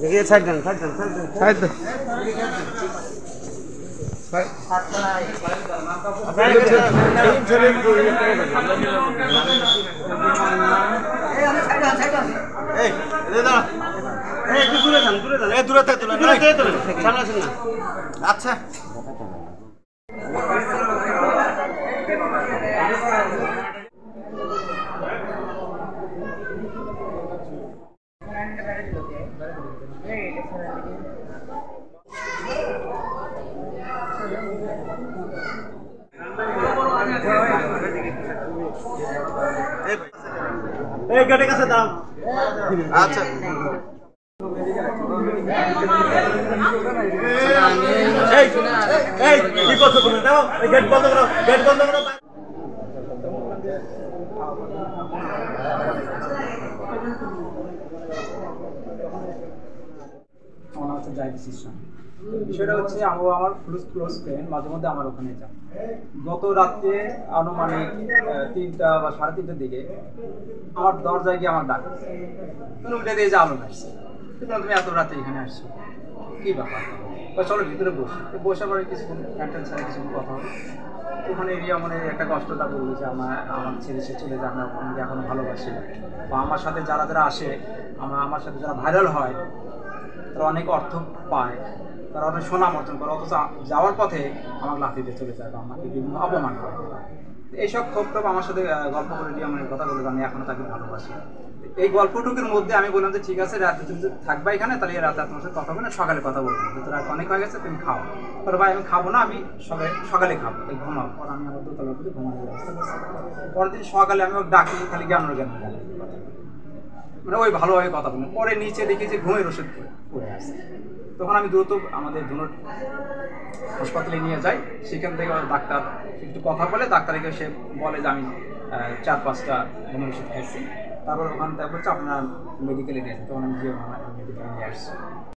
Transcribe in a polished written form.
देखिए साइड दें साइड दें साइड दें साइड दें আচ্ছা এই গেটে কাছে দাও আচ্ছা এই এই কি করছো তুমি দাও এই গেট বন্ধ করো গেট বন্ধ করো আমার হচ্ছে জাহিদ ইসলাম। বিষয়টা হচ্ছে আমার ক্লোজ ফ্রেন্ড মাঝে মধ্যে আমার ওখানে যান। গত রাত্রে আনুমানিক 3টা বা 3:30টার দিকে আমার দরজায় গিয়ে আমার ডাক উঠে দিয়ে যে আলো আসছে, তুমি এত রাতে এখানে আসছো কী ব্যাপার? চলো ভিতরে বসে পরে কিছুক্ষণ ফ্যান ছাড়া কিছুক্ষণ কথা হবে। ওখানে এরিয়া মানে একটা কষ্টটা বললো যে আমার ছেলে সে চলে যায়, আমরা ওখানে এখনও ভালোবাসি, বা আমার সাথে যারা যারা আসে আমার সাথে যারা ভাইরাল হয় তারা অনেক অর্থ পায়, তারা অনেক সুনাম অর্জন করে, অথচ যাওয়ার পথে আমাকে লাথিতে চলে যায় বা আমাকে বিভিন্ন অপমান করে। এইসব ক্ষোভ আমার সাথে গল্প করে দিয়ে আমার কথা বলে আমি এখনও তাকে ভালোবাসি। এই গল্পটুকুর মধ্যে আমি বললাম যে ঠিক আছে রাতে তুমি যদি থাকবা এখানে তাহলে রাতে তোমার সাথে কথা বলে না, সকালে কথা বলবো, তো রাত অনেক হয়ে গেছে তুমি খাও। পরে ভাই আমি খাবো না, আমি সকালে খাবো, এই ঘুমাবো। পরে আমি আমার দোতলা করে ঘুমানোর ব্যবস্থা করছি। পরের দিন সকালে আমি ওকে ডাকি, খালি জ্ঞান মানে ওই ভালোভাবে কথা বলি। পরে নিচে দেখি যে ঘুমের ওষুধ পড়ে আসছে। তখন আমি দ্রুত আমাদের ধুনট হাসপাতালে নিয়ে যাই। সেখান থেকে ডাক্তার একটু কথা বলে ডাক্তারকে সে বলে যে আমি 4-5টা ঘুমের ওষুধ খাইছি। তারপর ওখান থেকে বলছে আপনার মেডিকেলে নিয়ে আসে। তখন আমি গিয়ে মেডিকেলে নিয়ে আসছি।